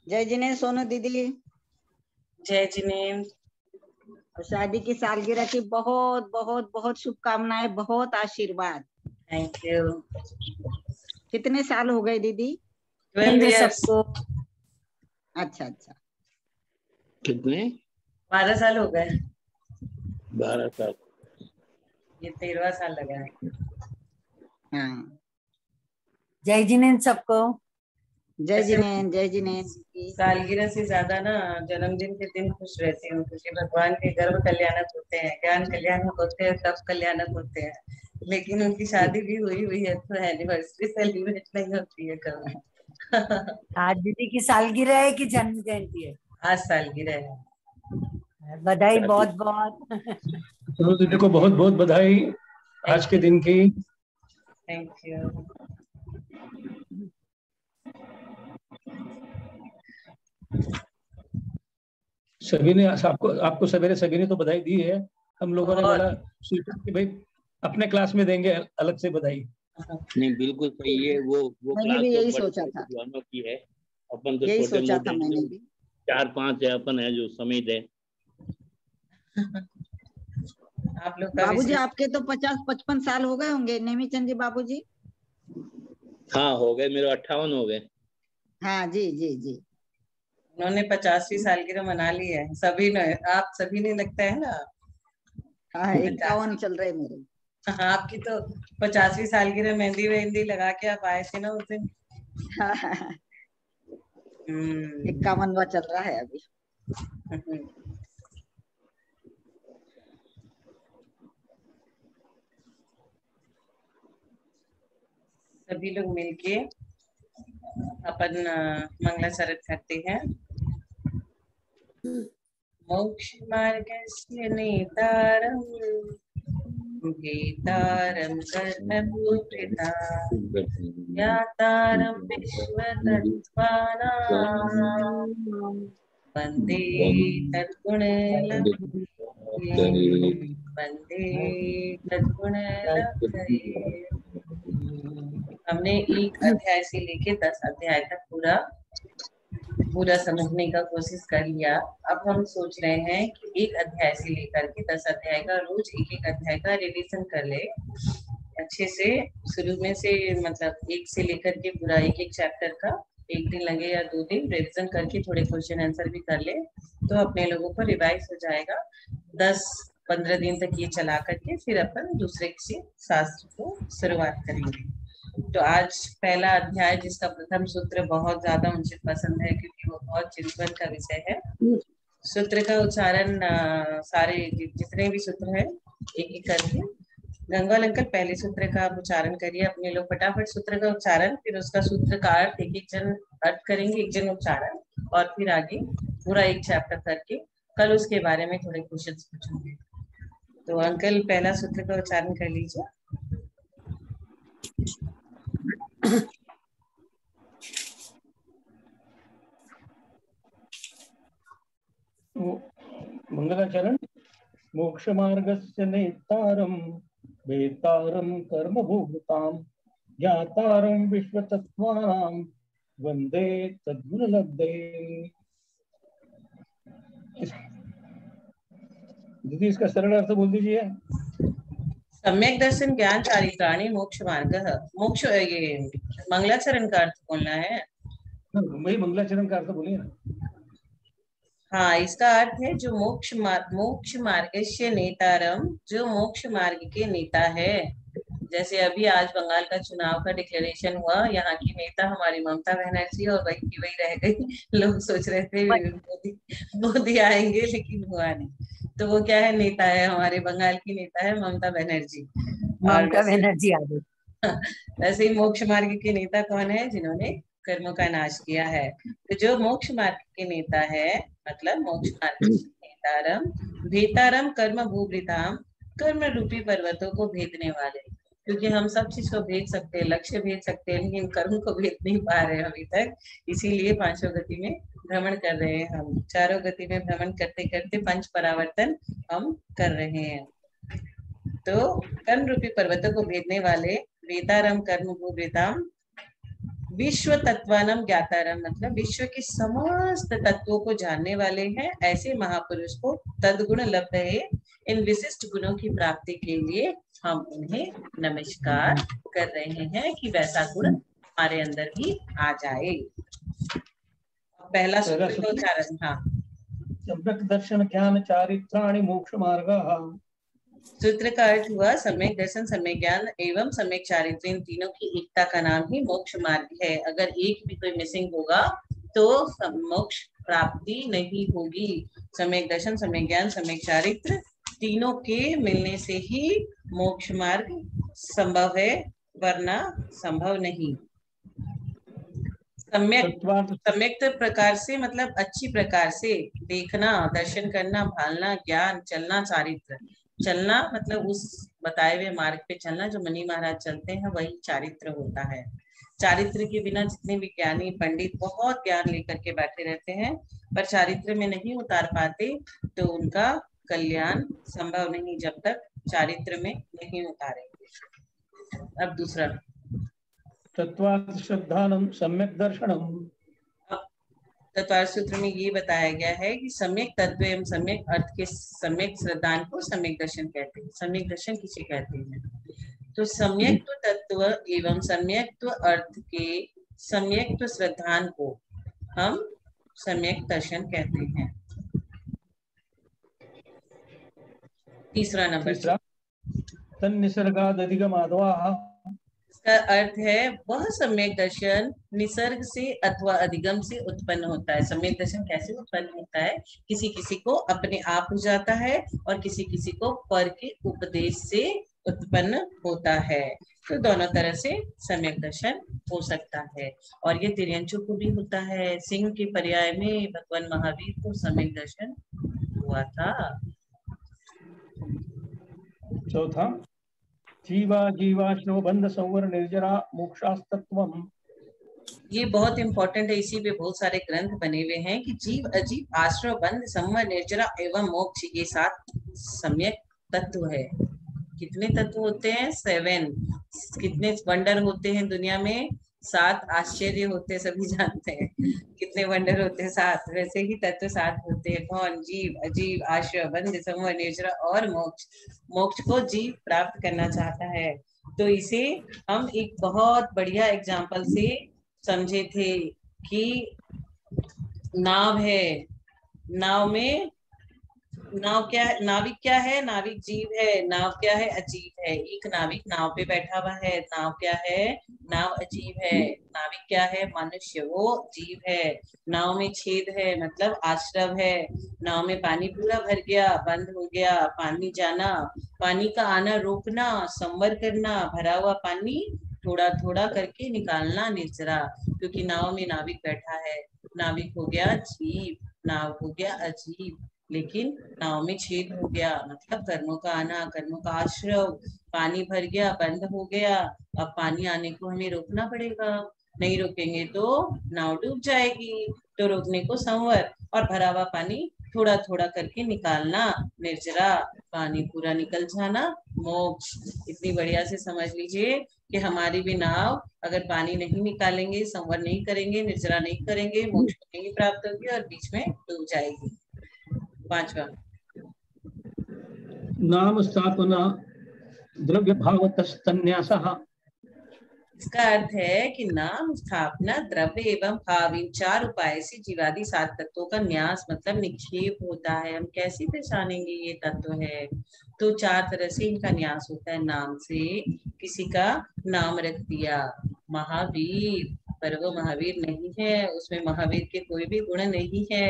जय जिनेन्द्र सोनू दीदी। जय जिनेन्द्र। और शादी की सालगिरह की बहुत बहुत बहुत शुभकामनाएं, बहुत आशीर्वाद। Thank you. कितने साल हो गए दीदी? 12 years। सबको अच्छा अच्छा। कितने? 12 साल हो गए। 12 साल। ये 13वां साल लगा है। हाँ, जय जिनेन्द्र सबको। जय जिनेन्द्र, जय जिनेन्द्र। सालगिरह से ज्यादा ना जन्मदिन के दिन खुश रहती हूँ, क्योंकि भगवान के गर्भ कल्याणक होते हैं, ज्ञान कल्याणक होते हैं, तप कल्याणक होते हैं। लेकिन उनकी शादी भी हुई है तो एनिवर्सरी सेलिब्रेट नहीं होती है कभी। आज दीदी की सालगिरह है कि जन्म जयंती है? आज सालगिरह है। बधाई बहुत बहुत। सोनू दीदी को बहुत बहुत बधाई आज के दिन की। Thank you. सभी ने आपको सवेरे सभी ने तो बधाई दी है। हम लोगों ने बोला कि भाई अपने क्लास में देंगे अलग से बधाई। नहीं, बिल्कुल सही है। वो मैंने भी यही सोचा था, की है। अपन तो यही छोटे सोचा था मोटे मैंने भी। 4-5 है अपन है जो समित है। आप लोग का बाबूजी आपके तो 50-55 साल हो गए होंगे नेमीचंद जी बाबूजी। हाँ हो गए, मेरे 58 हो गए। हाँ जी जी जी। उन्होंने 50वीं सालगिरह मना ली है। सभी ने, आप सभी ने लगता है ना। हाँ 51 चल रहे मेरे। हाँ, आपकी तो 50वीं सालगिरह मेहंदी वेहंदी लगा के आप आए थे ना उस दिन। 51वां चल रहा है अभी। सभी लोग मिलके अपन मंगलाचरण करते हैं। मोक्ष मार्गस्य नेतारं गीतारं कर्मभूषितां ज्ञातारं विश्वतत्त्वानां वन्दे तद्गुणलब्धये वन्दे तद्गुणलब्धये। हमने एक अध्याय से लेके 10 अध्याय तक पूरा समझने का कोशिश कर लिया। अब हम सोच रहे हैं कि एक अध्याय से लेकर के 10 अध्याय का रोज एक अध्याय का रिवीजन कर ले अच्छे से। शुरू में से मतलब एक से लेकर के पूरा एक चैप्टर का 1 दिन लगे या 2 दिन रिवीजन करके थोड़े क्वेश्चन आंसर भी कर ले तो अपने लोगों को रिवाइज हो जाएगा। 10-15 दिन तक ये चला करके फिर अपन दूसरे किसी शास्त्र को शुरुआत करेंगे। तो आज पहला अध्याय जिसका प्रथम सूत्र बहुत ज्यादा मुझे पसंद है, क्योंकि वो बहुत चिंतन का विषय है। सूत्र का उच्चारण सारे जितने भी सूत्र है एक एक करके। गंगाल अंकल पहले सूत्र का आप उच्चारण करिए अपने लोग फटाफट। सूत्र का उच्चारण, फिर उसका सूत्र का अर्थ, एक जन अर्थ करेंगे, एक जन उच्चारण, और फिर आगे पूरा एक चैप्टर करके कल उसके बारे में थोड़े क्वेश्चन पूछूंगे। तो अंकल पहला सूत्र का उच्चारण कर लीजिए। मंगलाचरण। मोक्ष मार्गस्य नेतारं वेतारं कर्मभूतां ज्ञातारं विश्वतत्त्वानां वन्दे तद्गुणलब्धये। दीदी इसका सरल अर्थ बोल दीजिए। सम्यक दर्शन ज्ञान चारित्राणि मोक्ष मार्ग। मोक्ष ये मंगलाचरण का अर्थ बोलना है। वही मंगलाचरण का अर्थ बोलिए ना। हाँ, इसका अर्थ है जो मोक्ष मार्गस्य नेतारम, जो मोक्ष मार्ग के नेता है। जैसे अभी आज बंगाल का चुनाव का डिक्लेरेशन हुआ, यहाँ की नेता हमारी ममता बनर्जी, और वही की वही रह गई। लोग सोच रहे थे मोदी आएंगे, लेकिन हुआ नहीं। तो वो क्या है, नेता है, हमारे बंगाल की नेता है ममता बनर्जी। ममता बनर्जी आ गई। वैसे ही मोक्ष मार्ग के नेता कौन है? जिन्होंने कर्मों का नाश किया है। तो जो मोक्ष मार्ग के नेता है, मतलब मोक्ष मार्ग नेतारम भेतारम कर्म भूभृताम, कर्म रूपी पर्वतों को भेदने वाले। क्योंकि हम सब चीज को भेज सकते हैं, लक्ष्य भेज सकते हैं, लेकिन कर्म को भेज नहीं पा रहे अभी तक। इसीलिए 5 गति में भ्रमण कर रहे हैं हम। 4 गति में भ्रमण करते करते 5 परावर्तन हम कर रहे हैं। तो कर्म रूपी पर्वतों को भेदने वाले वेतारम कर्म भूभृताम विश्व तत्वानम ज्ञातारम मतलब विश्व के समस्त तत्वों को जानने वाले हैं, ऐसे महापुरुष को तद्गुण लब्ध है। इन विशिष्ट गुणों की प्राप्ति के लिए हम उन्हें नमस्कार कर रहे हैं कि वैसा गुण हमारे अंदर भी आ जाए। पहला सूत्र का उच्चारण, हाँ। सम्यक दर्शन ज्ञान चारित्राणि मोक्ष मार्गः। सूत्र का अर्थ हुआ सम्यक दर्शन, सम्यक ज्ञान एवं सम्यक चारित्र, इन तीनों की एकता का नाम ही मोक्ष मार्ग है। अगर एक भी कोई मिसिंग होगा तो मोक्ष प्राप्ति नहीं होगी। सम्यक दर्शन, सम्यक ज्ञान, सम्यक चारित्र तीनों के मिलने से ही मोक्ष मार्ग संभव है, वरना संभव नहीं। सम्यक प्रकार से मतलब अच्छी प्रकार से देखना, दर्शन करना, भालना, ज्ञान, चलना, चारित्र। चलना मतलब उस बताए हुए मार्ग पे चलना जो मुनि महाराज चलते हैं, वही चारित्र होता है। चारित्र के बिना जितने भी ज्ञानी पंडित बहुत ज्ञान लेकर के बैठे रहते हैं, पर चारित्र में नहीं उतार पाते, तो उनका कल्याण संभव नहीं जब तक चारित्र में नहीं उतारेंगे। अब दूसरा, तत्वार्थ श्रद्धानम सम्यक दर्शनम। तत्वार्थ सूत्र में ये बताया गया है कि सम्यक तत्व एवं सम्यक अर्थ के सम्यक श्रद्धान को सम्यक दर्शन कहते हैं। सम्यक दर्शन किसे कहते हैं? तो सम्यक तत्व एवं सम्यक अर्थ के सम्यक श्रद्धान को हम सम्यक दर्शन कहते हैं। तीसरा नंबर, तन्निसर्गाद अधिगमाद्वा। इसका अर्थ है वह सम्यक दर्शन निसर्ग से अथवा अधिगम से उत्पन्न होता है। सम्यक दर्शन कैसे उत्पन्न होता है? किसी किसी को अपने आप हो जाता है और किसी किसी को पर के उपदेश से उत्पन्न होता है। तो दोनों तरह से सम्यक दर्शन हो सकता है, और ये तिर्यंचों को भी होता है। सिंह के पर्याय में भगवान महावीर को सम्यक दर्शन हुआ था। चौथा, जीवा जीवाश्रव बंध संवर निर्जरा मोक्षास्तत्वम। ये बहुत इंपॉर्टेंट है, इसी पे बहुत सारे ग्रंथ बने हुए हैं कि जीव अजीव आश्रव बंध संवर निर्जरा एवं मोक्ष, ये 7 सम्यक तत्व है। कितने तत्व होते हैं? 7। कितने वंडर होते हैं दुनिया में? 7 आश्चर्य होते हैं, सभी जानते हैं। कितने वंडर होते हैं? 7। वैसे ही तत्व 7 होते हैं। कौन? जीव अजीव आश्रव बंध संवर निर्जरा और मोक्ष। मोक्ष को जीव प्राप्त करना चाहता है, तो इसे हम एक बहुत बढ़िया एग्जाम्पल से समझे थे कि नाव है, नाव में नाव क्या है? नाविक क्या है? नाविक जीव है। नाव क्या है? अजीव है। एक नाविक नाव पे बैठा हुआ है, नाव क्या है? नाव अजीव है। नाविक क्या है? मनुष्य, वो जीव है। नाव में छेद है मतलब आश्रव है। नाव में पानी पूरा भर गया, बंद हो गया, पानी जाना, पानी का आना रोकना, संवर करना, भरा हुआ पानी थोड़ा थोड़ा करके निकालना, निर्जरा, क्योंकि नाव में नाविक बैठा है। नाविक हो गया जीव, नाव हो गया अजीव, लेकिन नाव में छेद हो गया मतलब कर्मों का आना, कर्मों का आश्रव। पानी भर गया, बंद हो गया, अब पानी आने को हमें रोकना पड़ेगा, नहीं रोकेंगे तो नाव डूब जाएगी। तो रोकने को संवर, और भरा हुआ पानी थोड़ा थोड़ा करके निकालना, निर्जरा, पानी पूरा निकल जाना, मोक्ष। इतनी बढ़िया से समझ लीजिए कि हमारी भी नाव अगर पानी नहीं निकालेंगे, संवर नहीं करेंगे, निर्जरा नहीं करेंगे, मोक्ष नहीं प्राप्त होगी और बीच में डूब जाएगी। 5वां, नाम स्थापना द्रव्य भावतस्तन्यासः। इसका अर्थ है कि नाम स्थापना द्रव्य एवं भाव, इन 4 उपाय से जीवादि 7 तत्वों का न्यास मतलब निक्षेप होता है। हम कैसे पहचानेंगे ये तत्व है? तो 4 तरह से इनका न्यास होता है। नाम से किसी का नाम रख दिया, महावीर, पर वो महावीर नहीं है, उसमें महावीर के कोई भी गुण नहीं है,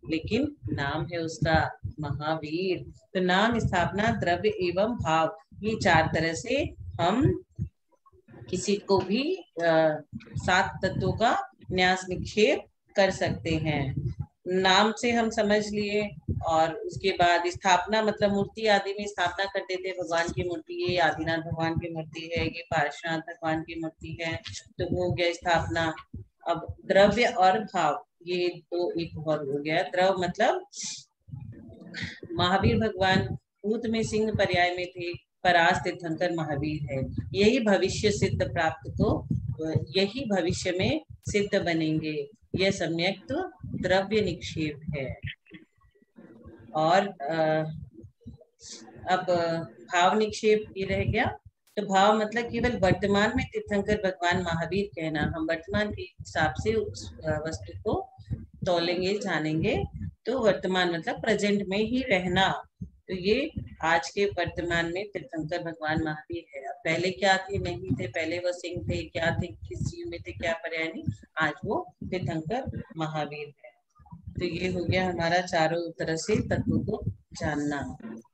लेकिन नाम है उसका महावीर। तो नाम स्थापना द्रव्य एवं भाव, ये 4 तरह से हम किसी को भी 7 तत्वों का न्यास निक्षेप कर सकते हैं। नाम से हम समझ लिए, और उसके बाद स्थापना मतलब मूर्ति आदि में स्थापना करते थे भगवान की मूर्ति, ये आदिनाथ भगवान की मूर्ति है, ये पार्श्वनाथ भगवान की मूर्ति है, तो वो हो गया स्थापना। अब द्रव्य और भाव, ये तो एक और हो गया। द्रव्य मतलब महावीर भगवान भूत में सिंह पर्याय में थे, परास्त तीर्थंकर महावीर है, यही भविष्य सिद्ध प्राप्त को यही भविष्य में सिद्ध बनेंगे। यह सम्यक द्रव्य निक्षेप है। और अब भाव निक्षेप ये रह गया। तो भाव मतलब केवल वर्तमान में तीर्थंकर भगवान महावीर कहना, हम वर्तमान के हिसाब से उस वस्तु को तोलेंगे जानेंगे। तो वर्तमान मतलब प्रेजेंट में ही रहना। तो ये आज के वर्तमान में तीर्थंकर भगवान महावीर है। अब पहले क्या थे, नहीं थे, पहले वो सिंह थे, क्या थे, किस जीव में थे, क्या पर्याय नहीं, आज वो तीर्थंकर महावीर है। तो ये हो गया हमारा चारों तरह से तत्वों को जानना।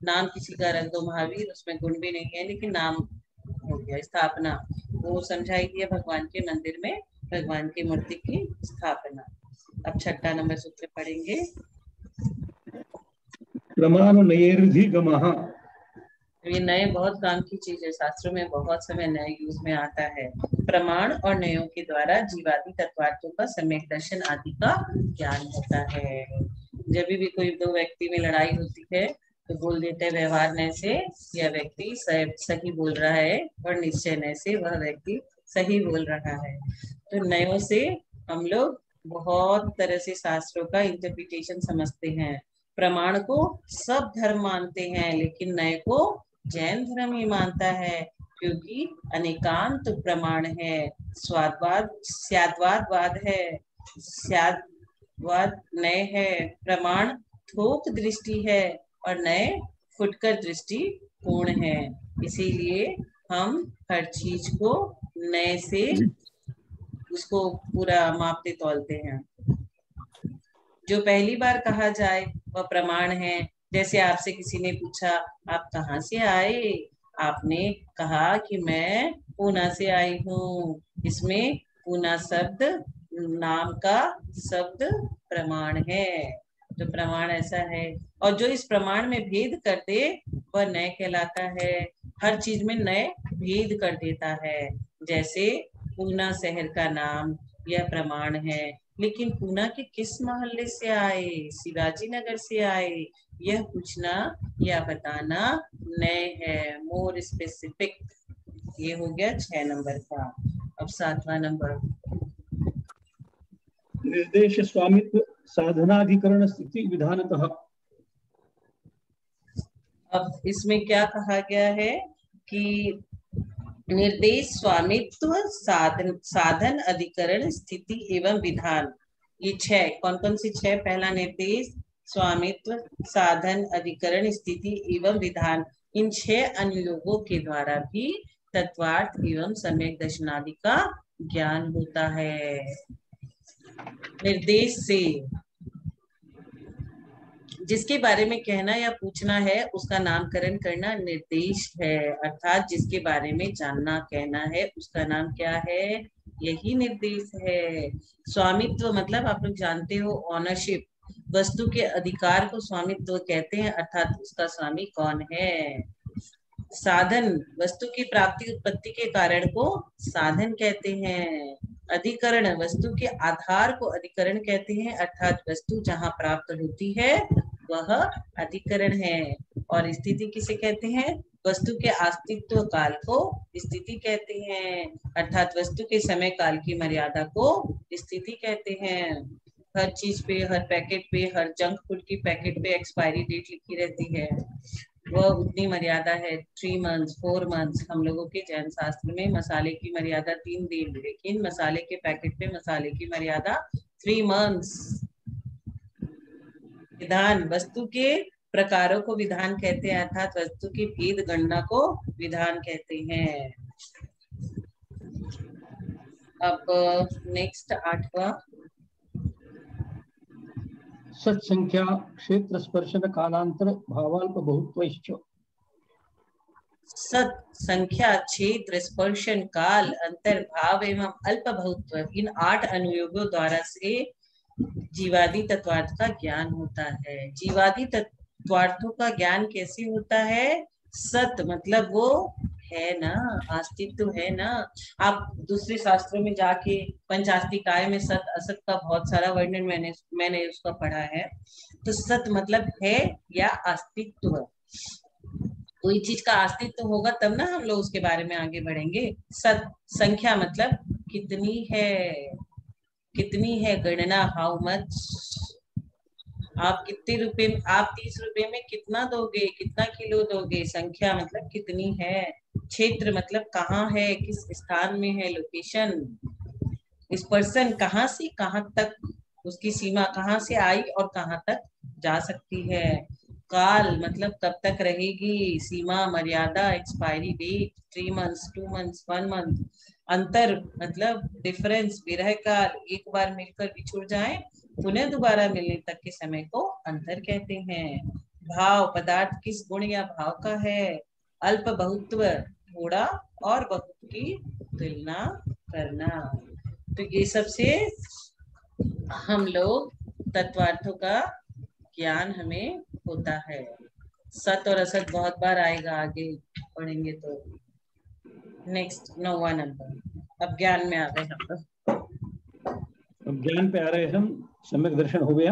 नाम किसी का रख दो महावीर, उसमें गुण भी नहीं है लेकिन नाम हो गया। स्थापना वो समझाई दिया, भगवान के मंदिर में भगवान की मूर्ति की स्थापना। अब 6 नंबर सूत्र पढ़ेंगे। प्रमाण नयेर्धिगमः। ये नए बहुत काम की चीज है, शास्त्रों में बहुत समय नए यूज में आता है। प्रमाण और नयों के द्वारा जीवादि तत्वार्थों का सम्यक दर्शन आदि का ज्ञान होता है। जब भी कोई दो व्यक्ति में लड़ाई होती है तो बोल देते हैं व्यवहार नय से यह व्यक्ति सही बोल रहा है, और निश्चय नय से वह व्यक्ति सही बोल रहा है। तो नयों से हम लोग बहुत तरह से शास्त्रों का इंटरप्रिटेशन समझते हैं। प्रमाण को सब धर्म मानते हैं लेकिन नय को जैन धर्म ही मानता है, क्योंकि अनेकांत प्रमाण है। स्वादवाद स्याद्वाद है, स्याद्वाद नय है। प्रमाण थोक दृष्टि है और नय फुटकर दृष्टि पूर्ण है। इसीलिए हम हर चीज को नय से उसको पूरा मापते तौलते हैं। जो पहली बार कहा जाए वह प्रमाण है। जैसे आपसे किसी ने पूछा आप कहाँ से आए, आपने कहा कि मैं पूना से आई हूँ। इसमें पूना शब्द नाम का शब्द प्रमाण है। तो प्रमाण ऐसा है, और जो इस प्रमाण में भेद कर दे वह नय कहलाता है। हर चीज में नय भेद कर देता है। जैसे पूना शहर का नाम यह प्रमाण है, लेकिन पूना के किस मोहल्ले से आए, शिवाजी नगर से आए, यह पूछना या बताना नय है, मोर स्पेसिफिक। ये हो गया 6 नंबर का। अब 7वां नंबर निर्देश स्वामित्व साधनाधिकरण स्थिति विधानतः। अब इसमें क्या कहा गया है कि निर्देश स्वामित्व साधन अधिकरण स्थिति एवं विधान, ये 6 कौन कौन सी 6? पहला निर्देश स्वामित्व साधन अधिकरण स्थिति एवं विधान, इन 6 अनुयोगों के द्वारा भी तत्वार्थ एवं सम्यक दर्शनादि का ज्ञान होता है। निर्देश से जिसके बारे में कहना या पूछना है उसका नामकरण करना निर्देश है। अर्थात जिसके बारे में जानना कहना है उसका नाम क्या है, यही निर्देश है। स्वामित्व मतलब आप लोग जानते हो ऑनरशिप, वस्तु के अधिकार को स्वामित्व कहते हैं, अर्थात उसका स्वामी कौन है। साधन वस्तु की प्राप्ति उत्पत्ति के कारण को साधन कहते हैं। अधिकरण वस्तु के आधार को अधिकरण कहते हैं, अर्थात वस्तु जहाँ प्राप्त होती है वह अधिकरण है। और स्थिति किसे कहते हैं? वस्तु के अस्तित्व काल को स्थिति कहते हैं, अर्थात वस्तु के समय काल की मर्यादा को स्थिति कहते हैं। हर चीज पे, हर पैकेट पे, हर जंक फूड की पैकेट पे एक्सपायरी डेट लिखी रहती है, वह उतनी मर्यादा है 3 मंथ्स 4 मंथ्स। हम लोगों के जैन शास्त्र में मसाले की मर्यादा 3 दिन, लेकिन मसाले के पैकेट पे मसाले की मर्यादा 3 मंथ्स। विधान वस्तु के प्रकारों को विधान कहते हैं, अर्थात वस्तु की भेद गणना को विधान कहते हैं। अब नेक्स्ट 8वां सत्संख्या क्षेत्र स्पर्शन कालांतर भावाल्प बहुत्वश्च। सत संख्या क्षेत्र स्पर्शन काल अंतर भाव एवं अल्प बहुत्व, इन 8 अनुयोगों द्वारा से जीवादि तत्वार्थ का ज्ञान होता है। जीवादि तत्वार्थों का ज्ञान कैसे होता है? सत मतलब वो है ना, अस्तित्व है ना। आप दूसरे शास्त्रों में जाके पंचास्तिकाय में सत असत का बहुत सारा वर्णन मैंने उसका पढ़ा है। तो सत मतलब है या अस्तित्व, कोई चीज का अस्तित्व होगा तब ना हम लोग उसके बारे में आगे बढ़ेंगे। सत संख्या मतलब कितनी है, कितनी है गणना, हाउ मच। आप कितने रुपए, आप 30 रुपए में कितना दोगे, कितना किलो दोगे। संख्या मतलब कितनी है। क्षेत्र मतलब कहाँ है, किस स्थान में है, लोकेशन। इस पर्सन कहाँ से कहाँ तक, उसकी सीमा कहाँ से आई और कहाँ तक जा सकती है। काल मतलब कब तक रहेगी, सीमा, मर्यादा, expiry date, 3 months, 2 months, 1 month. अंतर मतलब डिफरेंस, विरह काल, एक बार मिलकर बिछुड़ जाए पुनः दोबारा मिलने तक के समय को अंतर कहते हैं। भाव पदार्थ किस गुण या भाव का है। अल्प बहुत्व, थोड़ा और बहुत की तुलना करना। तो ये सबसे हम लोग तत्वार्थों का ज्ञान हमें होता है। सत और असत बहुत बार आएगा, आगे पढ़ेंगे तो। नेक्स्ट 9वां नंबर, अब ज्ञान में आ गए हम लोग। अब ज्ञान पे आ रहे हम। सम्यक दर्शन हो गया।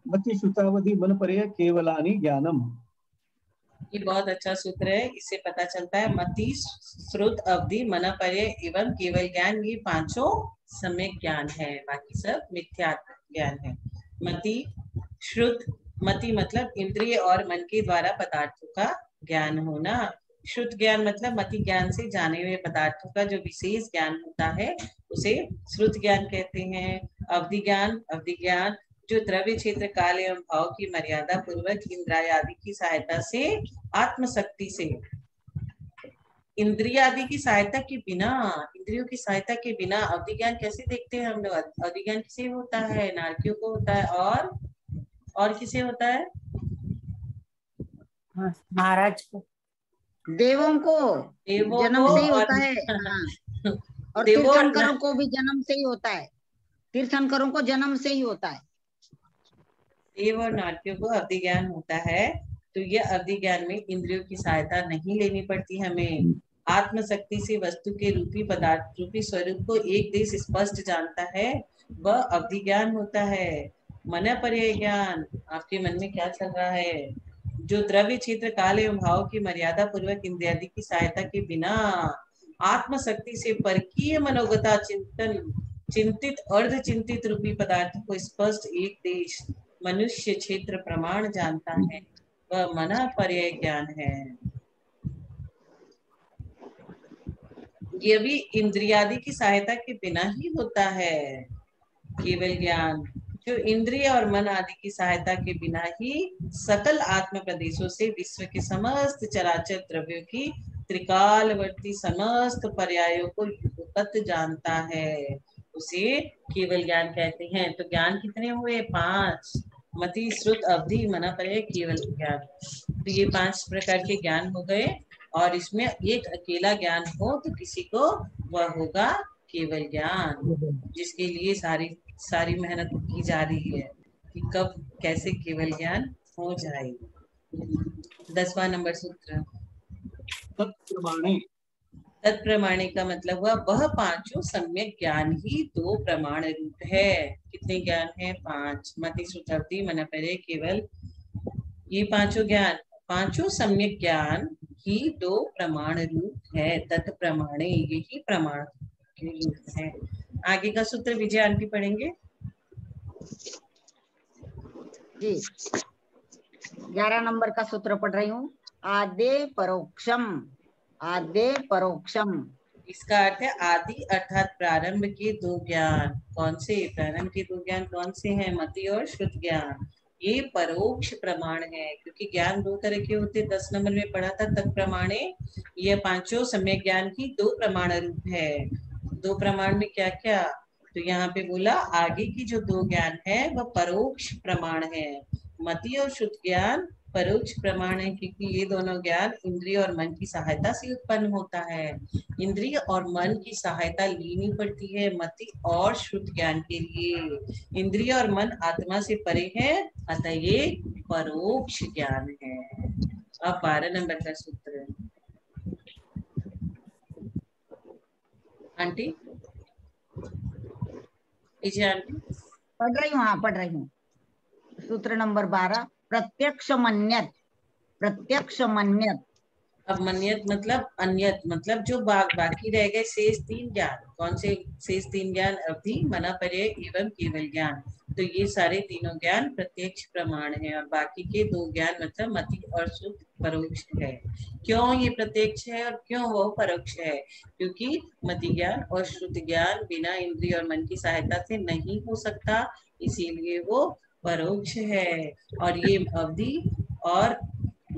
मति श्रुतावधि मन पर्य केवलानि ज्ञानम। ये बहुत अच्छा सूत्र है, इससे पता चलता है मति, श्रुत, अवधि, मन पर्य एवं केवल ज्ञान, ये पांचों सम्यक ज्ञान है, बाकी सब मिथ्या ज्ञान है। मति, श्रुत, मति मतलब इंद्रिय और मन के द्वारा पदार्थों का ज्ञान होना। श्रुत ज्ञान मतलब मति ज्ञान से जाने हुए पदार्थों का जो विशेष ज्ञान होता है उसे श्रुत ज्ञान कहते हैं। अवधि ज्ञान जो द्रव्य, क्षेत्र, काल एवं भाव की मर्यादा पूर्वक इंद्रिय आदि की सहायता से, आत्मशक्ति से, इंद्रिय आदि की सहायता के बिना, इंद्रियों की सहायता के बिना अवधि ज्ञान कैसे देखते हैं हम लोग। अवधि ज्ञान किसे होता है, नारकियों को होता है, और किसे होता है, महाराज को, देवों को देवों जन्म को से ही होता और है। हाँ। और देवों और तीर्थंकरों को भी जन्म से ही होता है। तीर्थंकरों को जन्म से ही होता है। देव और नारकियों को अवधि ज्ञान होता है। तो ये अवधि ज्ञान में इंद्रियों की सहायता नहीं लेनी पड़ती हमें। आत्मशक्ति से वस्तु के रूपी पदार्थ रूपी स्वरूप को एक देश स्पष्ट जानता है, वह अवधि ज्ञान होता है। मन पर्यय ज्ञान, आपके मन में क्या चल रहा है, जो द्रव्य, क्षेत्र, काल एवं भाव की मर्यादा पूर्वक इंद्रियादि की सहायता के बिना आत्मशक्ति से परकीय मनोगता चिंतन, चिंतित अर्ध चिंतित रूपी पदार्थ को स्पष्ट एक देश, मनुष्य, क्षेत्र, प्रमाण जानता है, वह मन पर्यय ज्ञान है। ये भी इंद्रियादि की सहायता के बिना ही होता है। केवल ज्ञान जो इंद्रिय और मन आदि की सहायता के बिना ही सकल आत्म प्रदेशों से विश्व के समस्त चराचर द्रव्यों की त्रिकालवर्ती समस्त पर्यायों को युगपत जानता है, उसे केवल ज्ञान कहते हैं। तो ज्ञान कितने हुए, 5। मति, श्रुत, अवधि, मन पर्यय, केवल ज्ञान। तो ये 5 प्रकार के ज्ञान हो गए। और इसमें एक अकेला ज्ञान हो तो किसी को वह होगा केवल ज्ञान, जिसके लिए सारी मेहनत की जा रही है कि कब कैसे केवल ज्ञान हो जाए। 10वां नंबर सूत्र, तत्प्रमाणे। तत्प्रमाणे का मतलब हुआ वह पांचों सम्यक ज्ञान ही 2 प्रमाण रूप है। कितने ज्ञान है, 5। मति, श्रुत, अवधि, मन पर्यय, केवल, ये पांचों ज्ञान, पांचों सम्यक ज्ञान ही 2 प्रमाण रूप है। तत्प्रमाणे, यही प्रमाण के रूप है। आगे का सूत्र विजय आंटी पढ़ेंगे जी। 11 नंबर का सूत्र पढ़ रही हूँ। आदे परोक्षम, आदे परोक्षम। इसका अर्थ है आदि अर्थात प्रारंभ के 2 ज्ञान। कौन से प्रारंभ के 2 ज्ञान कौन से हैं, मति और श्रुत ज्ञान। ये परोक्ष प्रमाण है, क्योंकि ज्ञान 2 तरह के होते, 10 नंबर में पढ़ा था तत्प्रमाणे। ये पांचों सम्यक ज्ञान की 2 प्रमाण रूप है। 2 प्रमाण में क्या क्या, तो यहाँ पे बोला आगे की जो 2 ज्ञान है वह परोक्ष प्रमाण है। मति और श्रुत ज्ञान परोक्ष प्रमाण है, क्योंकि ये दोनों ज्ञान इंद्रिय और मन की सहायता से उत्पन्न होता है। इंद्रिय और मन की सहायता लेनी पड़ती है मति और श्रुत ज्ञान के लिए। इंद्रिय और मन आत्मा से परे है, अतः ये परोक्ष ज्ञान है। अब 12 नंबर का सूत्र है आंटी, इसे आंटी पढ़ रही हूँ, हाँ पढ़ रही हूँ। सूत्र नंबर 12, प्रत्यक्ष मन्यत, प्रत्यक्ष मन्यत। अब मन्यत मतलब अन्यत, मतलब जो बाकी रह गए शेष 3 ज्ञान। कौन से शेष 3 ज्ञान? अवधि, मना, पर्याय एवं केवल ज्ञान। तो ये सारे तीनों ज्ञान प्रत्यक्ष प्रमाण है, और बाकी के 2 ज्ञान मतलब मति और श्रुति परोक्ष है। क्यों ये प्रत्यक्ष है और क्यों वो परोक्ष है? क्योंकि मति ज्ञान और श्रुति ज्ञान बिना इंद्रिय और मन की सहायता से नहीं हो सकता, इसीलिए वो परोक्ष है। और ये अवधि और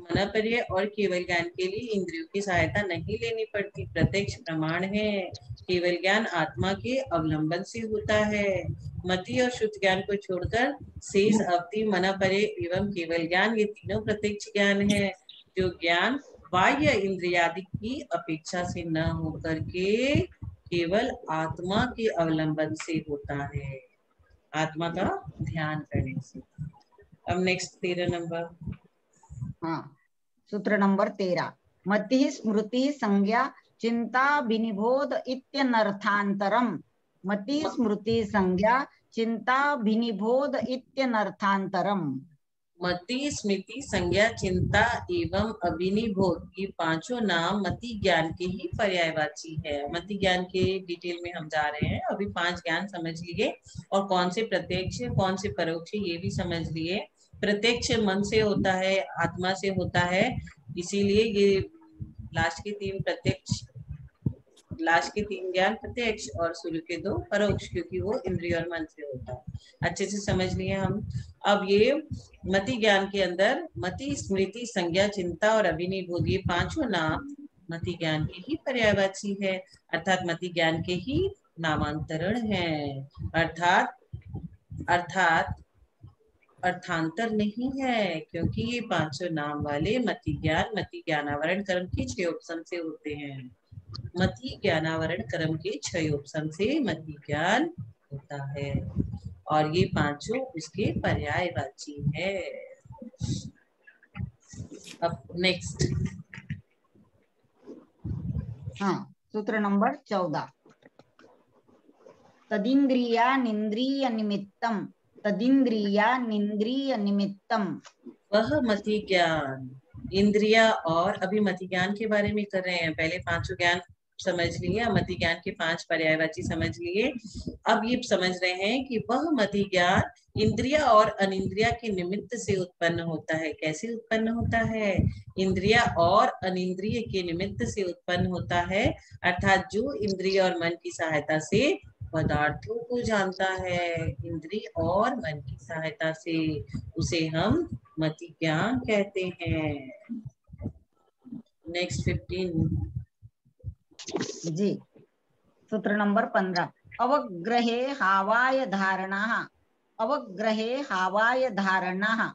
मनापर्य और केवल ज्ञान के लिए इंद्रियों की सहायता नहीं लेनी पड़ती, प्रत्यक्ष प्रमाण है। केवल ज्ञान आत्मा के अवलंबन से होता है। मति और शुद्ध ज्ञान को छोड़कर शेष अवधि, मनापर्य एवं केवल ज्ञान, ये तीनों प्रत्यक्ष ज्ञान है, जो ज्ञान बाह्य इंद्रियादि की अपेक्षा से न होकर के केवल आत्मा के अवलंबन से होता है, आत्मा का ध्यान करने से। अब नेक्स्ट 13 नंबर। हाँ, सूत्र नंबर 13। मति स्मृति संज्ञा चिंता विनिबोध इत्यनर्थांतरम। मति स्मृति संज्ञा चिंता विनिबोध इत्यनर्थांतरम। मति स्मृति संज्ञा चिंता एवं अभिनिबोध, ये पांचों नाम मति ज्ञान के ही पर्यायवाची है। मति ज्ञान के डिटेल में हम जा रहे हैं, अभी 5 ज्ञान समझ लिए, और कौन से प्रत्यक्ष कौन से परोक्ष ये भी समझ लिए। प्रत्यक्ष मन से होता है, आत्मा से होता है, इसीलिए ये लास्ट के 3 प्रत्यक्ष, लास्ट के 3 ज्ञान प्रत्यक्ष और शुरू के 2 परोक्ष, क्योंकि वो इंद्रिय और मन से होता है। अच्छे से समझ लिए हम। अब ये मति ज्ञान के अंदर मति स्मृति संज्ञा चिंता और अभिनिबोध, ये पांचों नाम मति ज्ञान के ही पर्यायवाची है, अर्थात मति ज्ञान के ही नामांतरण है, अर्थात अर्थांतर नहीं है, क्योंकि ये पांचों नाम वाले मति ज्ञानावरण कर्म के 6 उपसम से होते हैं। मति ज्ञानावरण कर्म के 6 उपसम से मति ज्ञान होता है, और ये पांचों उसके पर्यायवाची है। अब नेक्स्ट। हाँ, सूत्र नंबर 14। तदिंद्रिया निंद्रिय निमित्तम, तदिंद्रिया निंद्रिय निमित्तम। वह मति ज्ञान, इंद्रिया, और अभी मति ज्ञान के बारे में कर रहे हैं। पहले 5 ज्ञान समझ लिए, मति ज्ञान के 5 पर्यायवाची समझ लिए। अब ये समझ रहे हैं कि वह मति ज्ञान इंद्रिया और अनिंद्रिया के निमित्त से उत्पन्न होता है। कैसे उत्पन्न होता है? इंद्रिया और अनिंद्रिय के निमित्त से उत्पन्न होता है, अर्थात जो इंद्रिय और मन की सहायता से पदार्थों को जानता है, इंद्रिय और मन की सहायता से, उसे हम मति ज्ञान कहते हैं। नेक्स्ट 15 जी, सूत्र नंबर 15। अवग्रहे हावाय धारणा, अवग्रहे हावाय धारणा।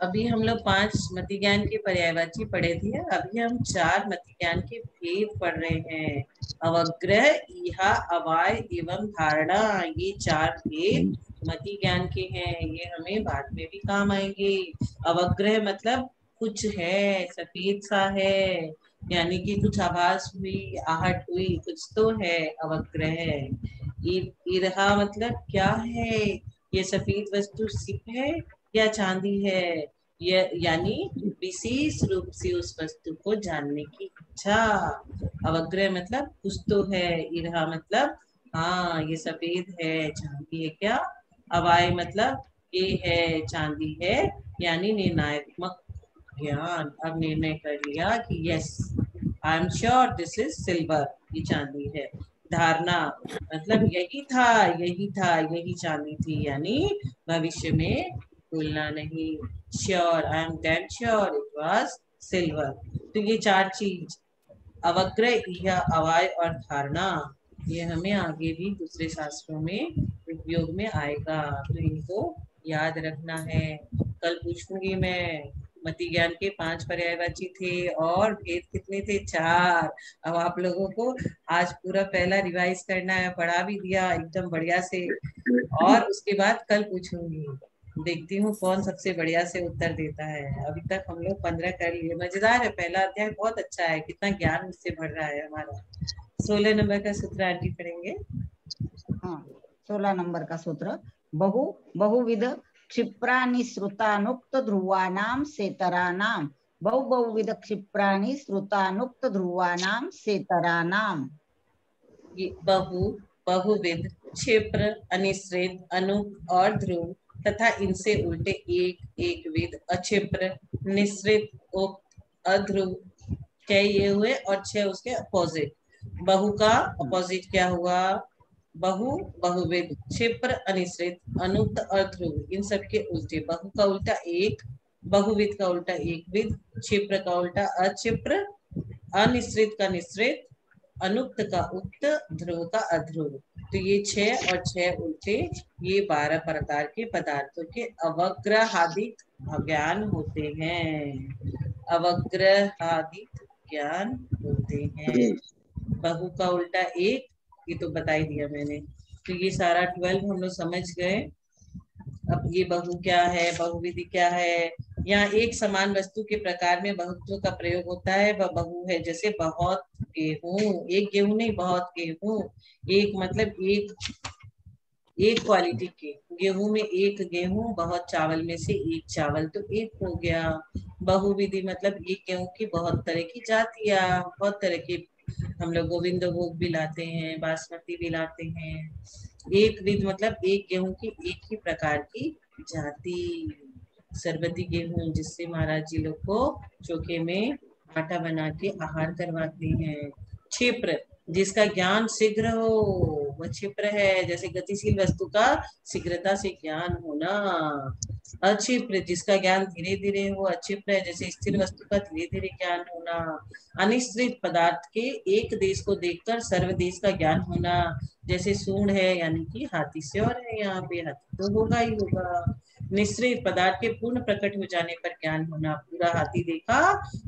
अभी हम लोग 5 मति ज्ञान के पर्यायवाची पढ़े थे, अभी हम 4 मति ज्ञान के भेद पढ़ रहे हैं। अवग्रह, इहा, अवाय एवं धारणा, ये 4 भेद मति ज्ञान के हैं, ये हमें बाद में भी काम आएंगे। अवग्रह मतलब कुछ है, सफेद सा है, यानी कि कुछ आवाज हुई, आहट हुई, कुछ तो है, अवग्रह। इरहा मतलब क्या है, ये सफेद वस्तु सिप है या चांदी है, यानी विशेष रूप से उस वस्तु को जानने की इच्छा। अवग्रह मतलब कुछ तो है, इरहा मतलब हाँ ये सफेद है, चांदी है क्या। अवाय मतलब ये है, चांदी है, यानी निर्णयात्मक ज्ञान। अब निर्णय कर लिया कि yes I am sure this is silver, ये चांदी है। धारणा मतलब यही था, यही था, यही चांदी थी, यानी भविष्य में भूलना नहीं। Sure, I am damn sure it was silver. तो ये 4 चीज, अवग्रह, इहा, अवाय और धारणा, ये हमें आगे भी दूसरे शास्त्रों में उपयोग में आएगा, तो इनको याद रखना है। कल पूछूंगी मैं, मति ज्ञान के 5 पर्यायवाची थे और भेद कितने थे? 4। अब आप लोगों को आज पूरा पहला रिवाइज करना है, पढ़ा भी दिया एकदम बढ़िया से, और उसके बाद कल पूछूंगी, देखती हूँ कौन सबसे बढ़िया से उत्तर देता है। अभी तक हम लोग 15 कर लिए, मजेदार है, पहला अध्याय बहुत अच्छा है, कितना ज्ञान उससे बढ़ रहा है हमारा। 16 नंबर का सूत्र आंटी पढ़ेंगे। हाँ, 16 नंबर का सूत्र। बहुविध क्षिप्रानि श्रुतानुक्त ध्रुवानां सेतरानां बहु बहुविध क्षिप्राणि श्रुतानुक्त ध्रुवानाम सेतरानाम। ये बहुविध, क्षिप्र, अनिश्रित, अनुक्त और ध्रुव तथा इनसे उल्टे एक एक विध, अक्षिप्र, निश्रित, उक्त, अध्रुव, 6 ये हुए और 6 उसके अपोजिट। बहु का अपोजिट क्या हुआ? बहुविध, क्षिप्र, अनिश्रित, अनुक्त और ध्रुव, इन सब के उल्टे। बहु का उल्टा एक, बहुविध का उल्टा एक विध, क्षिप्र का उल्टा अक्षिप्र, अनिश्रित का निश्रित, अनुक्त का उक्त, ध्रुव का अध्रुव। तो ये 6 और 6 उल्टे, ये 12 प्रकार के पदार्थों के अवग्रहादिक ज्ञान होते हैं। अवग्रहादिक ज्ञान होते हैं। बहु का उल्टा एक, ये तो बता ही दिया मैंने। तो ये सारा 12 हम लोग समझ गए। अब ये बहु क्या है, बहुविधि क्या है? यहाँ एक समान वस्तु के प्रकार में बहुत्व का प्रयोग होता है, वह बहु है। जैसे बहुत गेहूं, एक गेहूं नहीं, बहुत गेहूं। एक मतलब एक क्वालिटी के गेहूं में एक गेहूं, बहुत चावल में से एक चावल, तो एक हो गया। बहुविधि मतलब एक गेहूं की बहुत तरह की जातियां, बहुत तरह के हम लोग गोविंद भोग भी लाते हैं, बासमती भी लाते हैं। एक विध मतलब एक गेहूं की एक ही प्रकार की जाति। सरबती गेहूं, जिससे महाराज जी लोग को चोखे में आटा बना के आहार करवाते हैं। क्षिप्र, जिसका ज्ञान शीघ्र हो, वह क्षिप्र है। जैसे गतिशील वस्तु का शीघ्रता से ज्ञान होना। अक्षिप्र, जिसका ज्ञान धीरे धीरे हो, अक्षिप्र है। जैसे स्थिर वस्तु का धीरे धीरे ज्ञान होना। अनिश्चित पदार्थ के एक देश को देखकर सर्व देश का ज्ञान होना। जैसे सूंड है, यानी कि हाथी से, और है यहाँ पे हाथी तो होगा ही होगा। निश्चित पदार्थ के पूर्ण प्रकट हो जाने पर ज्ञान होना। पूरा हाथी देखा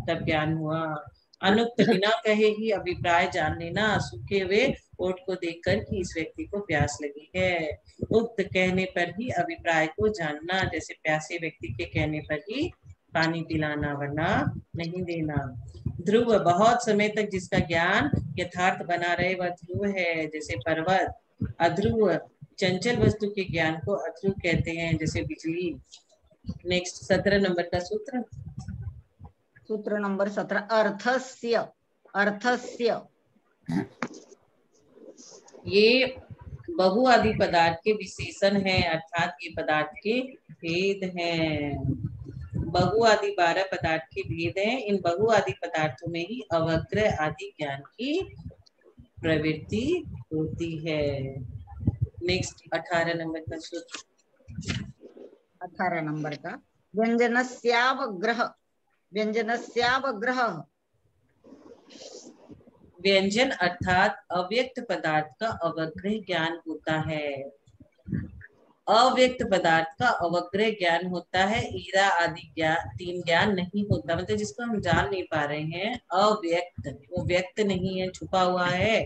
तब ज्ञान हुआ। अनुक्त, बिना कहे ही अभिप्राय जान लेना। सूखे हुए ओट को देखकर कि इस व्यक्ति को प्यास लगी है। उक्त, कहने पर ही अभिप्राय को जानना। जैसे प्यासे व्यक्ति के कहने पर ही पानी पिलाना, वरना नहीं देना। ध्रुव, बहुत समय तक जिसका ज्ञान यथार्थ बना रहे, वह ध्रुव है। जैसे पर्वत। अध्रुव, चंचल वस्तु के ज्ञान को अध्रुव कहते हैं, जैसे बिजली। नेक्स्ट 17 नंबर का सूत्र। सूत्र नंबर 17, अर्थस्य। अर्थस्य, ये बहु आदि पदार्थ के विशेषण है, अर्थात ये पदार्थ के भेद हैं। बहु आदि 12 पदार्थ के भेद हैं। इन बहु आदि पदार्थों में ही अवग्र आदि ज्ञान की प्रवृत्ति होती है। नेक्स्ट 18 नंबर का सूत्र। 18 नंबर का, व्यंजनस्यावग्रह। व्यंजनस्यावग्रह, व्यंजन अर्थात अव्यक्त पदार्थ का अवग्रह ज्ञान होता है। अव्यक्त पदार्थ का अवग्रह ज्ञान होता है। ईरा आदि ज्ञान, 3 ज्ञान नहीं होता, मतलब जिसको हम जान नहीं पा रहे हैं। अव्यक्त, वो व्यक्त नहीं है, छुपा हुआ है।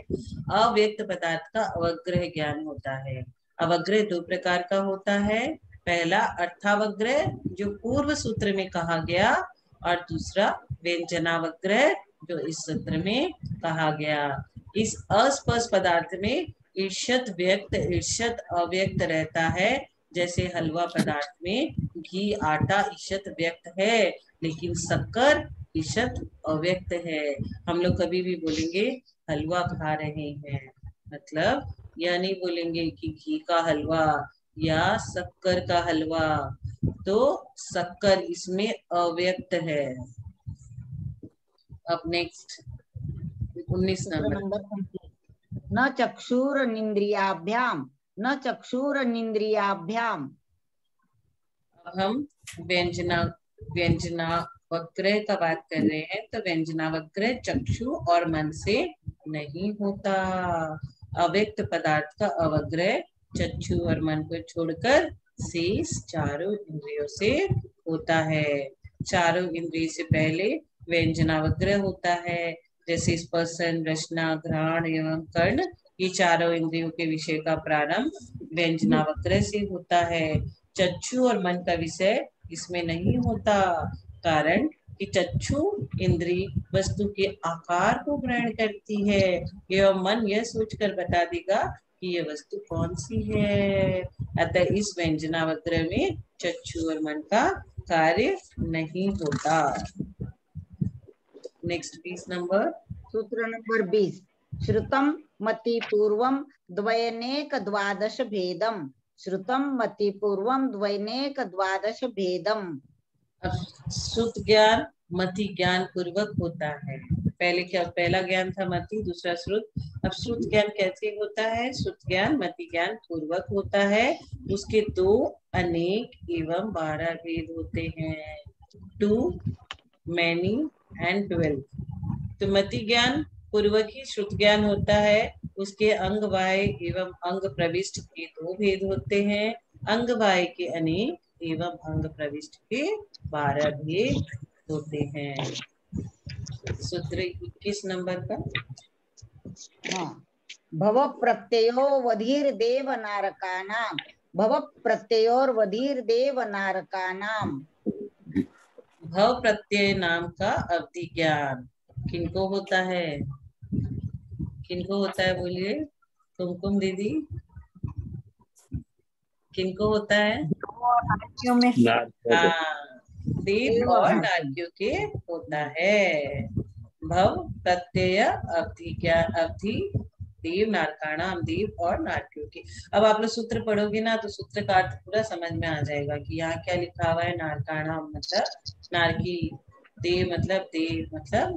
अव्यक्त पदार्थ का अवग्रह ज्ञान होता है। अवग्रह 2 प्रकार का होता है। पहला अर्थावग्रह, जो पूर्व सूत्र में कहा गया, और दूसरा व्यंजनावग्रह, जो इस सूत्र में कहा गया। इस अस्पष्ट पदार्थ में ईर्षत व्यक्त, ईर्षत अव्यक्त रहता है। जैसे हलवा पदार्थ में घी, आटा ईर्षत व्यक्त है, लेकिन शक्कर ईर्षत अव्यक्त है। हम लोग कभी भी बोलेंगे हलवा खा रहे हैं, मतलब यह नहीं बोलेंगे कि घी का हलवा या शक्कर का हलवा, तो शक्कर इसमें अव्यक्त है। अब नेक्स्ट 19 नंबर। न चक्षुरनिंद्रियाभ्याम, न चक्षुरनिंद्रियाभ्याम। अब हम व्यंजनावग्रह का बात कर रहे हैं, तो व्यंजनावग्रह चक्षु और मन से नहीं होता। अव्यक्त पदार्थ का अवग्रह चक्षु और मन को छोड़कर शेष चारों इंद्रियों से होता है। चारों इंद्रिय से पहले व्यंजनावग्रह होता है। जैसे स्पर्शन, रसना, घ्राण एवं कर्ण, ये चारों इंद्रियों के विषय का प्रारंभ व्यंजनावग्रह से होता है। चक्षु और मन का विषय इसमें नहीं होता, कारण कि चक्षु इंद्रिय वस्तु के आकार को ग्रहण करती है, एवं मन यह सोचकर बता देगा कि यह वस्तु कौन सी है। अतः इस व्यंजनावग्रह में चक्षु और मन का कार्य नहीं होता। Next 20 number. सूत्र नंबर 20। श्रुतम मति पूर्वम द्वयनेक द्वादश भेदम। श्रुतम मति पूर्वम द्वयनेक द्वादश भेदम। अब श्रुत ज्ञान मति ज्ञान पूर्वक होता है। पहले क्या, पहला ज्ञान था मति, दूसरा श्रुत। अब श्रुत ज्ञान कैसे होता है? श्रुत ज्ञान मति ज्ञान पूर्वक होता है। उसके 2 अनेक एवं 12 भेद होते हैं। 2 मैनी एंड 12। तो मति ज्ञान पूर्वक ही श्रुत ज्ञान होता है। उसके अंग बाह्य एवं अंग प्रविष्ट के 2 भेद होते हैं। अंग बाह्य के अनेक एवं अंग प्रविष्ट के 12 भेद होते हैं। सूत्र 21 नंबर का। हाँ, भव प्रत्ययो वधीर देव नारकानाम। भव प्रत्ययोर वधीर देव नारकानाम। भव प्रत्यय नाम का अवधि ज्ञान किनको होता है? किनको होता है बोलिए? कुमकुम दीदी, किनको होता है? में हाँ, देव और नारकियों के होता है। भव प्रत्यय अवधि ज्ञान, अवधि देव नारकाणाम, देव और नारकियों के। अब आप लोग सूत्र पढ़ोगे ना तो सूत्र का अर्थ पूरा समझ में आ जाएगा कि यहाँ क्या लिखा हुआ है। नारकाणाम मतलब नारकी, देव मतलब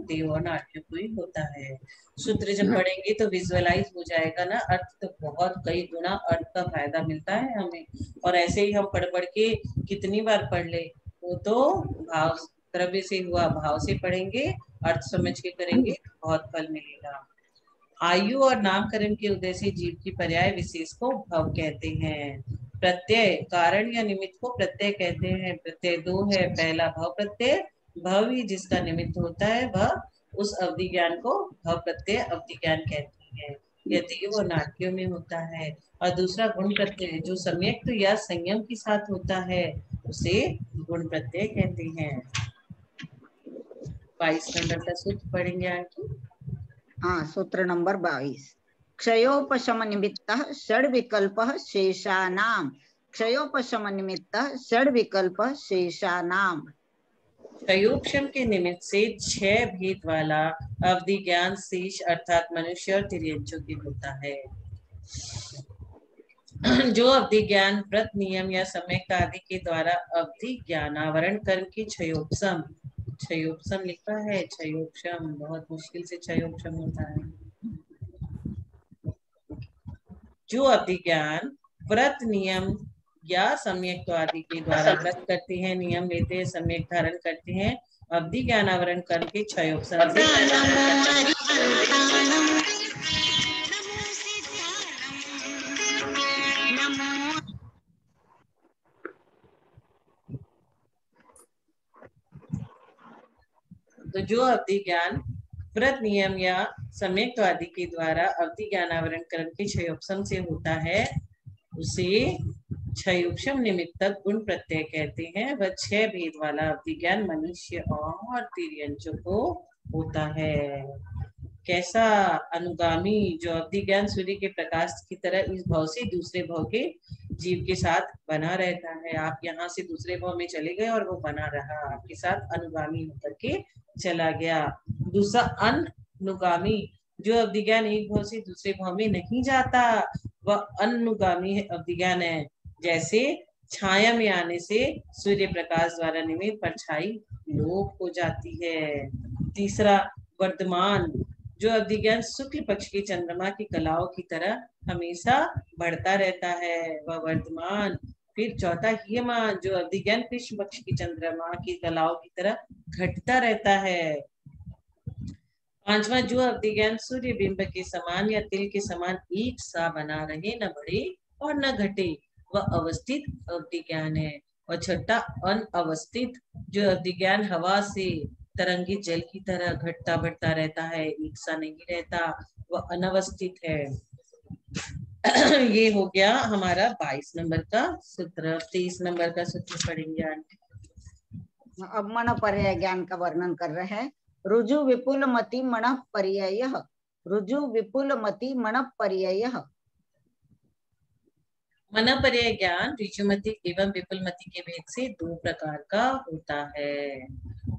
देव और नारकियों को ही होता है। सूत्र जब पढ़ेंगे तो विजुअलाइज हो जाएगा ना अर्थ, तो बहुत कई गुना अर्थ का फायदा मिलता है हमें। और ऐसे ही हम पढ़ पढ़ के कितनी बार पढ़ ले, वो तो भाव द्रव्य से हुआ, भाव से पढ़ेंगे, अर्थ समझ के करेंगे, बहुत फल मिलेगा। आयु और नामकरण के उदय से जीव की पर्याय विशेष को भव कहते हैं। प्रत्यय कारण या निमित्त को प्रत्यय कहते हैं। प्रत्यय 2 है। पहला भव प्रत्यय, भव ही जिसका निमित्त होता है वह उस अवधि ज्ञान को भव प्रत्यय अवधि ज्ञान कहती है, यदि वो नाटकियों में होता है। और दूसरा गुण प्रत्यय जो सम्यक्त या संयम के साथ होता है उसे गुण प्रत्यय कहते हैं। 22 नंबर का सूत्र पढ़ेंगे आगे। हाँ, सूत्र नंबर 22। क्षयोपशम निमित्तः षड् विकल्पः शेषानाम। क्षयोपशम निमित्तः षड् विकल्पः शेषानाम। क्षयोपशम के निमित्त से 6 भेद वाला अवधि ज्ञान शेष अर्थात मनुष्य और तिर्यंचों की होता है। जो अवधि ज्ञान व्रत नियम या सम्यक आदि के द्वारा अवधि ज्ञानावरण कर्म की क्षयोपशम, क्षयोपशम लिखा है, क्षयोपशम बहुत मुश्किल से क्षयोपशम होता है। जो अवधि ज्ञान व्रत नियम या सम्यक आदि के द्वारा व्रत करते हैं, नियम लेते हैं, सम्यक धारण करते हैं, अवधि ज्ञानावरण कर्म के क्षयोपशम से तो जो अवधि ज्ञान व्रत नियम या सम्यक आदि के द्वारा अवधि ज्ञानावरण कर्म के क्षयोपशम से होता है उसे क्षयोपशम निमित्तक गुण प्रत्यय कहते हैं। वह 6 भेद वाला अवधि ज्ञान मनुष्य और तिर्यंचों को होता है। कैसा? अनुगामी, जो अवधि ज्ञान सूर्य के प्रकाश की तरह इस भाव से दूसरे भाव के जीव के साथ बना रहता है। आप यहाँ से दूसरे भाव में चले गए और वो बना रहा, आपके साथ अनुगामी होकर के चला गया। दूसरा अनुगामी, जो अवधि ज्ञान एक भाव से दूसरे भाव में नहीं जाता, वह अनुगामी अवधि ज्ञान है। जैसे छाया में आने से सूर्य प्रकाश द्वारा निमित्त परछाई लोप हो जाती है। तीसरा वर्तमान, जो अवधि ज्ञान शुक्ल पक्ष की चंद्रमा की कलाओं की तरह हमेशा बढ़ता रहता है, वह वर्तमान। फिर चौथा हीयमान, जो अवधि ज्ञान कृष्ण पक्ष की चंद्रमा की कलाओं की तरह घटता रहता है। पांचवा, जो अवधि ज्ञान सूर्य बिंब के समान या तिल के समान एक सा बना रहे, न बढ़े और न घटे, वह अवस्थित अवधि ज्ञान है। और छठा अनअवस्थित, जो अवधि ज्ञान हवा से तरंगित जल की तरह घटता बढ़ता रहता है, एक सा नहीं रहता, वह अनवस्थित है। ये हो गया हमारा 22 नंबर का सूत्र। 23 नंबर का सूत्र पढ़ेंगे आगे। अब मन पर्याय ज्ञान का वर्णन कर रहे हैं। रुजु विपुल मति मन पर्याय। रुजु विपुल मति मन पर्याय। मन पर्याय ज्ञान ऋजुमति एवं विपुलमति के भेद से 2 प्रकार का होता है।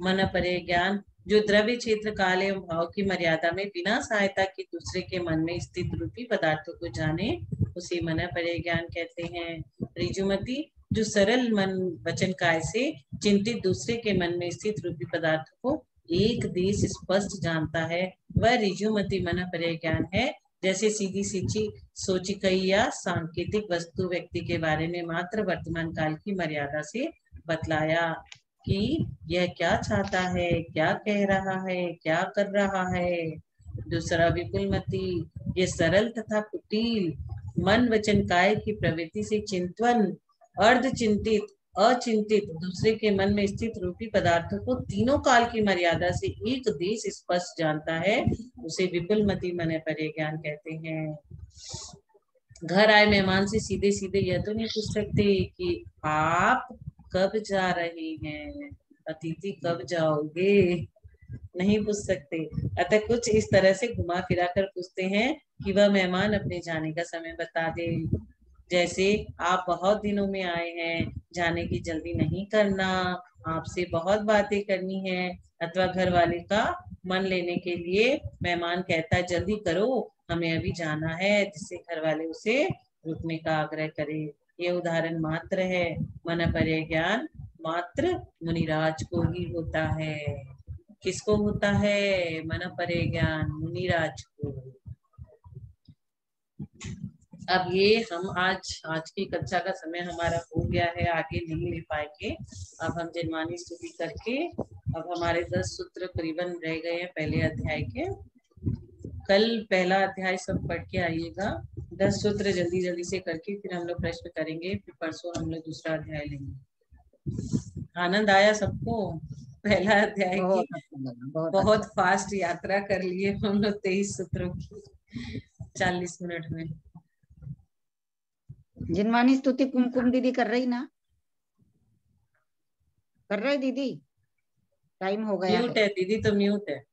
मन पर्याय ज्ञान जो द्रव्य क्षेत्र काल एवं भाव की मर्यादा में बिना सहायता के दूसरे के मन में स्थित रूपी पदार्थों को जाने उसे मन परे ज्ञान कहते हैं। ऋजुमती जो सरल मन वचन काय से चिंतित दूसरे के मन में स्थित रूपी पदार्थों को एक देश स्पष्ट जानता है, वह ऋजुमती मन परे ज्ञान है। जैसे सीधी सीधी सोची कई या सांकेतिक वस्तु व्यक्ति के बारे में मात्र वर्तमान काल की मर्यादा से बतलाया कि यह क्या चाहता है, क्या कह रहा है, क्या कर रहा है। दूसरा विपुलमती ये सरल तथा कुटिल मन वचन काय की प्रवृत्ति से चिंतन अर्ध चिंतित अचिंतित दूसरे के मन में स्थित रूपी पदार्थों को तीनों काल की मर्यादा से एक देश स्पष्ट जानता है, उसे विपुलमती मन परे ज्ञान कहते हैं। घर आए मेहमान से सीधे सीधे यह तो नहीं पूछ सकते कि आप कब जा रहे हैं, अतिथि कब जाओगे, नहीं पूछ सकते। अतः कुछ इस तरह से घुमा फिरा कर पूछते हैं कि वह मेहमान अपने जाने का समय बता दे। जैसे आप बहुत दिनों में आए हैं, जाने की जल्दी नहीं करना, आपसे बहुत बातें करनी है। अथवा घर वाले का मन लेने के लिए मेहमान कहता है जल्दी करो हमें अभी जाना है, जिससे घर वाले उसे रुकने का आग्रह करे। ये उदाहरण मात्र है। मन परे ज्ञान मात्र मुनिराज को ही होता है। किसको होता है? मन परे ज्ञान मुनिराज को। अब ये हम आज की कक्षा का समय हमारा हो गया है, आगे नहीं ले पाएंगे। अब हम जिनवानी स्तुति करके अब हमारे 10 सूत्र करीबन रह गए हैं पहले अध्याय के। कल पहला अध्याय सब पढ़ के आइएगा, 10 सूत्र जल्दी जल्दी से करके फिर हम लोग प्रश्न करेंगे, फिर परसों हम लोग दूसरा अध्याय लेंगे। आनंद आया सबको? पहला अध्याय की बहुत फास्ट यात्रा कर लिए हम लोग 23 सूत्रों की 40 मिनट में। जिनवानी स्तुति कुमकुम दीदी कर रही ना? कर रहे दीदी? टाइम हो गया म्यूट है दीदी, तो म्यूट है।